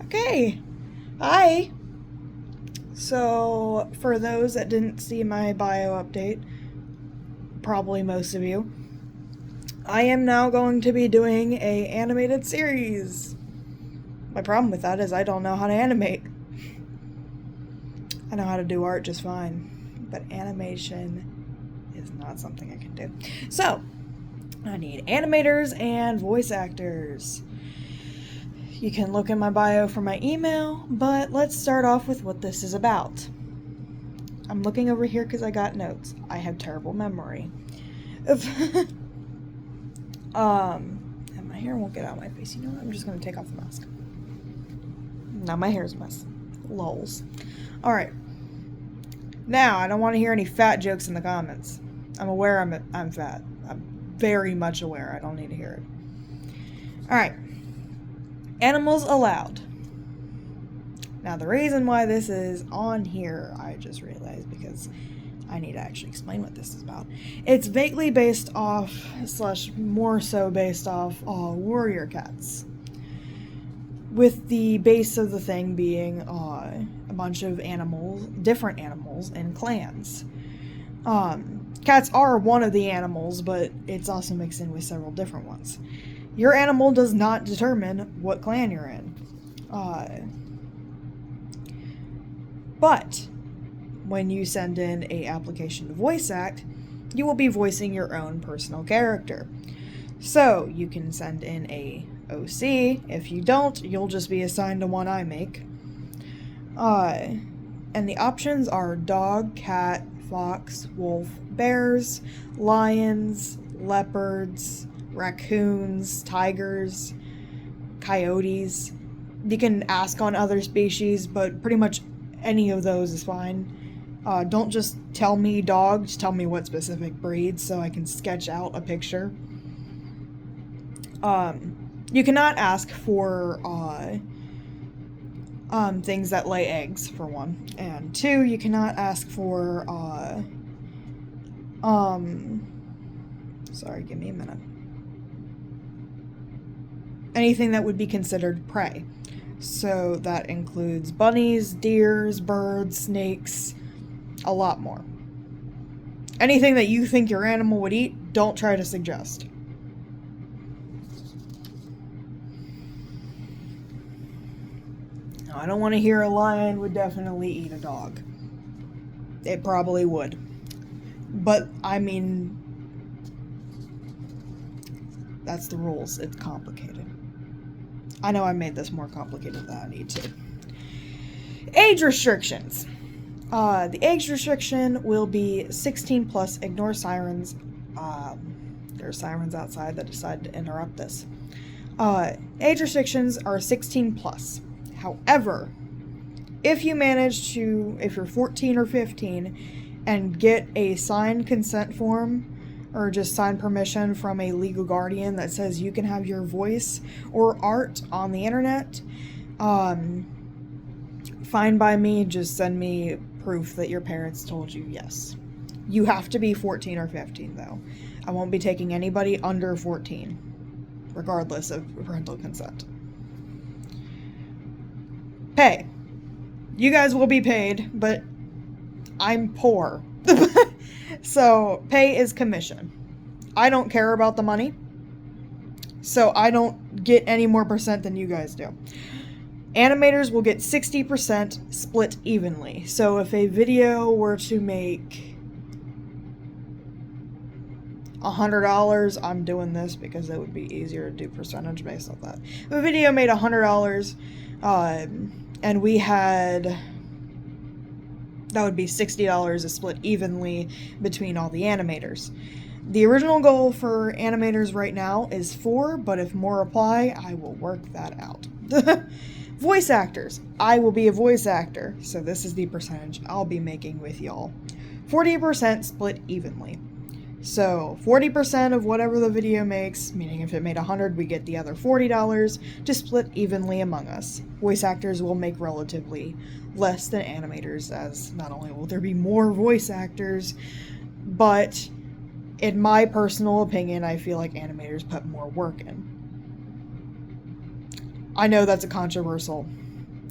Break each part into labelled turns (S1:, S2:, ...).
S1: Okay. Hi. So, for those that didn't see my bio update, probably most of you, I am now going to be doing a animated series. My problem with that is I don't know how to animate. I know how to do art just fine, but animation is not something I can do. So, I need animators and voice actors. You can look in my bio for my email, but let's start off with what this is about. I'm looking over here because I got notes. I have terrible memory. And my hair won't get out of my face. You know what? I'm just going to take off the mask. Now my hair's a mess. Lols. Alright. Now, I don't want to hear any fat jokes in the comments. I'm aware I'm fat. I'm very much aware. I don't need to hear it. Alright. Animals allowed. Now, the reason why this is on here, I just realized because I need to actually explain what this is about. It's vaguely based off, / more so based off, warrior cats. With the base of the thing being a bunch of animals, different animals, in clans. Cats are one of the animals, but it's also mixed in with several different ones. Your animal does not determine what clan you're in. But when you send in a application to voice act, you will be voicing your own personal character. So you can send in a OC. If you don't, you'll just be assigned to one I make. And the options are dog, cat, fox, wolf, bears, lions, leopards, raccoons, tigers, coyotes. You can ask on other species, but pretty much any of those is fine. Don't just tell me dog, just tell me what specific breed so I can sketch out a picture. You cannot ask for things that lay eggs, for one. And two, you cannot ask for sorry, give me a minute. Anything that would be considered prey. So that includes bunnies, deers, birds, snakes, a lot more. Anything that you think your animal would eat, don't try to suggest. Now, I don't want to hear a lion would definitely eat a dog. It probably would. But, I mean, that's the rules. It's complicated. I know I made this more complicated than I need to. Age restrictions. The age restriction will be 16 plus. Ignore sirens. There are sirens outside that decide to interrupt this. Age restrictions are 16 plus. However, if you're 14 or 15 and get a signed consent form or just sign permission from a legal guardian that says you can have your voice or art on the internet, fine by me. Just send me proof that your parents told you yes. You have to be 14 or 15 though. I won't be taking anybody under 14, regardless of parental consent. Pay. You guys will be paid, but I'm poor. So, pay is commission. I don't care about the money, so I don't get any more percent than you guys do. Animators will get 60% split evenly. So if a video were to make $100, I'm doing this because it would be easier to do percentage based on that. If a video made $100, and we had... that would be $60 to split evenly between all the animators. The original goal for animators right now is 4, but if more apply, I will work that out. Voice actors. I will be a voice actor, so this is the percentage I'll be making with y'all. 40% split evenly. So 40% of whatever the video makes, meaning if it made 100, we get the other $40 to split evenly among us. Voice actors will make relatively less than animators, as not only will there be more voice actors, but in my personal opinion, I feel like animators put more work in. I know that's a controversial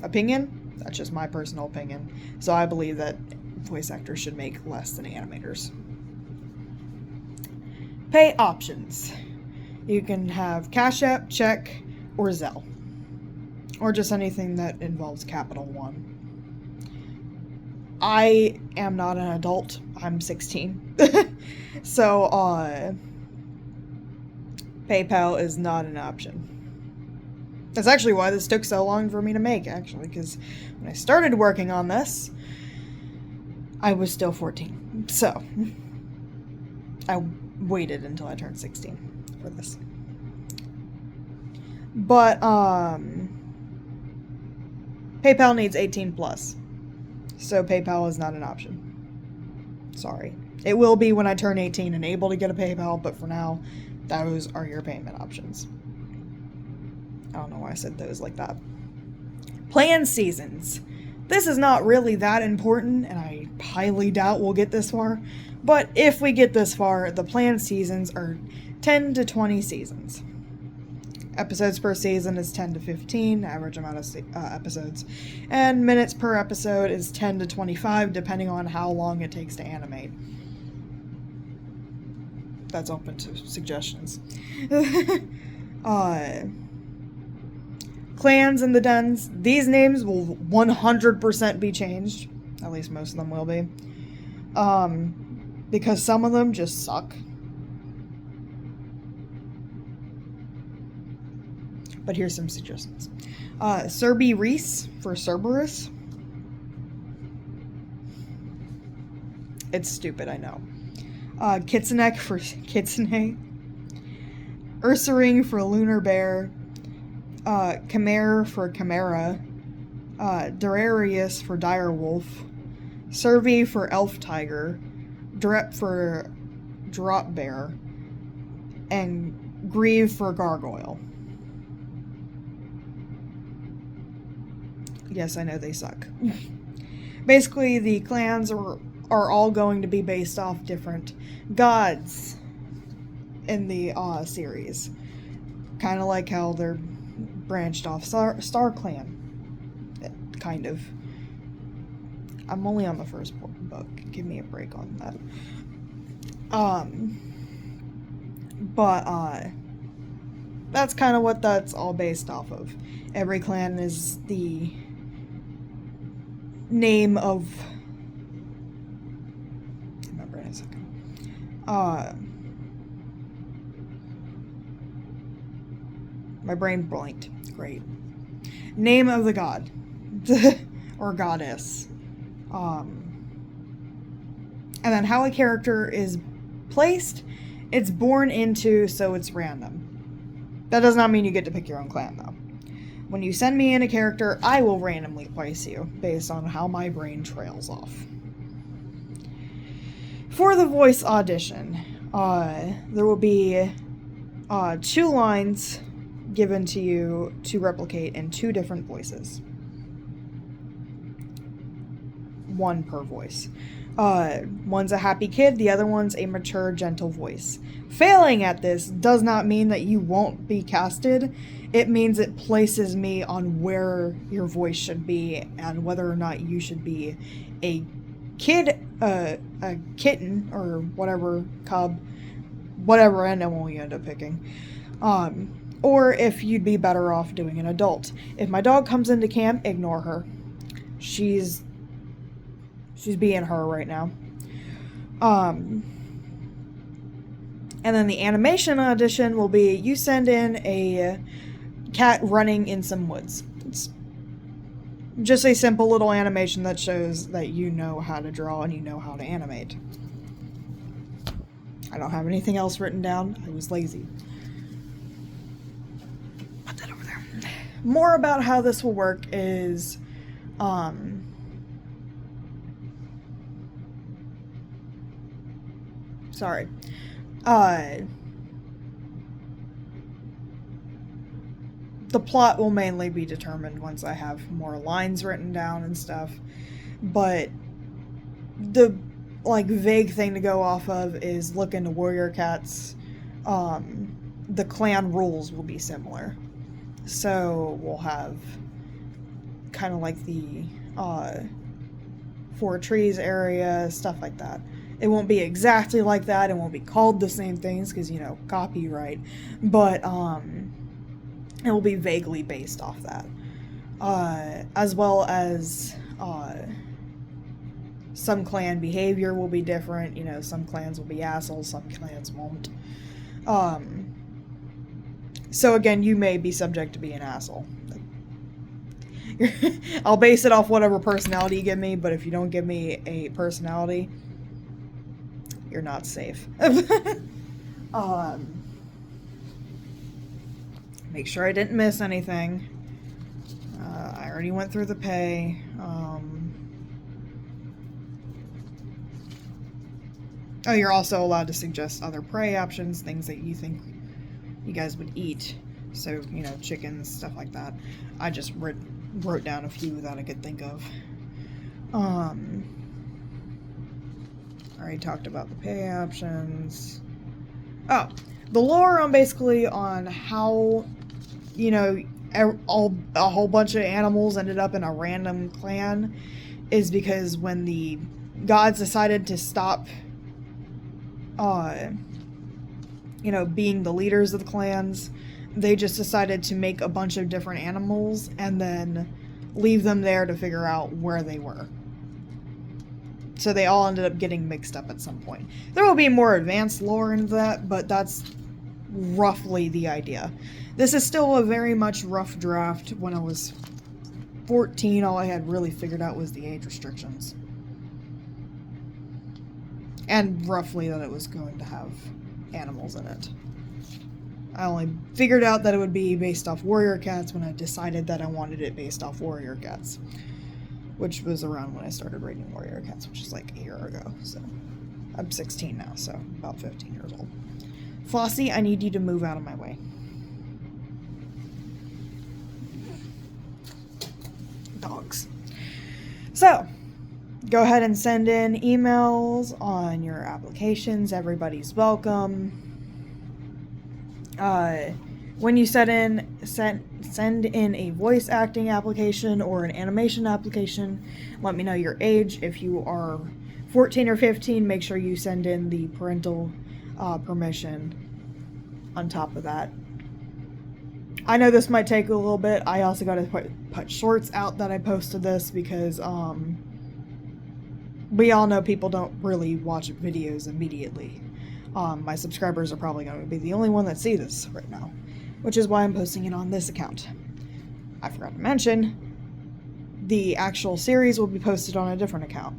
S1: opinion. That's just my personal opinion. So I believe that voice actors should make less than animators. Pay options. You can have Cash App, check, or Zelle. Or just anything that involves Capital One. I am not an adult. I'm 16. So, PayPal is not an option. That's actually why this took so long for me to make, actually, because when I started working on this, I was still 14. So, I waited until I turned 16 for this. But, PayPal needs 18 plus. So PayPal is not an option. Sorry. It will be when I turn 18 and able to get a PayPal, but for now, those are your payment options. I don't know why I said those like that. Plan seasons. This is not really that important, and I highly doubt we'll get this far. But if we get this far, the planned seasons are 10 to 20 seasons. Episodes per season is 10 to 15, average amount of episodes. And minutes per episode is 10 to 25, depending on how long it takes to animate. That's open to suggestions. Clans and the dens. These names will 100% be changed. At least most of them will be. Because some of them just suck. But here's some suggestions. Cerby Reese for Cerberus. It's stupid, I know. Kitsenek for Kitsune. Ursaring for Lunar Bear. Chimere for Chimera. Durarius for Direwolf. Cervi for Elf Tiger. Drep for Drop Bear. And Grieve for Gargoyle. Yes, I know they suck. Basically, the clans are all going to be based off different gods in the series. Kind of like how they're branched off Star Clan. Kind of. I'm only on the first book. Give me a break on that. But that's kind of what that's all based off of. Every clan is the name of... I'll remember in a second. My brain blanked. Great. Name of the god. Or goddess. And then how a character is placed, it's born into, so it's random. That does not mean you get to pick your own clan, though. When you send me in a character, I will randomly place you, based on how my brain trails off. For the voice audition, there will be 2 lines given to you to replicate in 2 different voices. 1 per voice. One's a happy kid, the other one's a mature, gentle voice. Failing at this does not mean that you won't be casted. It means it places me on where your voice should be and whether or not you should be a kid, a kitten, or whatever, cub, whatever animal you end up picking. Or if you'd be better off doing an adult. If my dog comes into camp, ignore her. She's being her right now. And then the animation audition will be, you send in a cat running in some woods. It's just a simple little animation that shows that you know how to draw and you know how to animate. I don't have anything else written down. I was lazy. Put that over there. More about how this will work is, sorry. The plot will mainly be determined once I have more lines written down and stuff. But the, vague thing to go off of is look into Warrior Cats. The clan rules will be similar. So we'll have kind of like the Four Trees area, stuff like that. It won't be exactly like that. It won't be called the same things because, you know, copyright. But it will be vaguely based off that. As well as some clan behavior will be different. You know, some clans will be assholes, some clans won't. So again, you may be subject to be an asshole. I'll base it off whatever personality you give me, but if you don't give me a personality, you're not safe. Make sure I didn't miss anything. I already went through the pay. Oh, you're also allowed to suggest other prey options, things that you think you guys would eat. So, you know, chickens, stuff like that. I just wrote down a few that I could think of. I already talked about the pay options. Oh, the lore on basically on how, you know, a whole bunch of animals ended up in a random clan is because when the gods decided to stop, you know, being the leaders of the clans, they just decided to make a bunch of different animals and then leave them there to figure out where they were. So they all ended up getting mixed up at some point. There will be more advanced lore into that, but that's roughly the idea. This is still a very much rough draft. When I was 14, all I had really figured out was the age restrictions. And roughly that it was going to have animals in it. I only figured out that it would be based off warrior cats when I decided that I wanted it based off warrior cats. Which was around when I started reading warrior cats, which is like a year ago. So I'm 16 now, so about 15 years old. Flossie, I need you to move out of my way. Dogs. So, go ahead and send in emails on your applications. Everybody's welcome. When you send in a voice acting application or an animation application, let me know your age. If you are 14 or 15, make sure you send in the parental permission on top of that. I know this might take a little bit. I also got to put shorts out that I posted this because we all know people don't really watch videos immediately. My subscribers are probably going to be the only one that see this right now, which is why I'm posting it on this account. I forgot to mention, the actual series will be posted on a different account,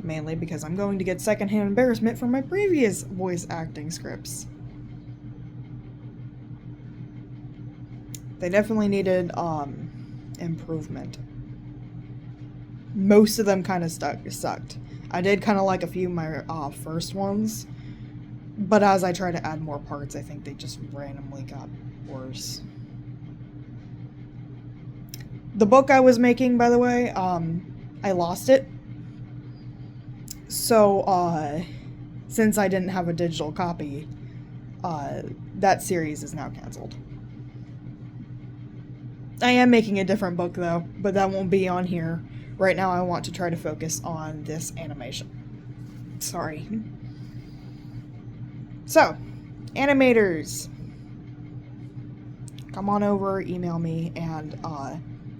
S1: mainly because I'm going to get secondhand embarrassment from my previous voice acting scripts. They definitely needed improvement. Most of them kind of sucked. I did kind of like a few of my first ones, but as I try to add more parts, I think they just randomly got worse. The book I was making, by the way, I lost it. So, since I didn't have a digital copy, that series is now canceled. I am making a different book, though, but that won't be on here. Right now, I want to try to focus on this animation. Sorry. So, animators, come on over, email me, and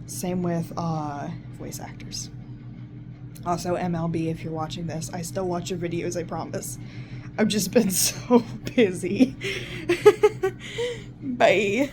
S1: same with voice actors. Also, MLB, if you're watching this, I still watch your videos, I promise. I've just been so busy. Bye.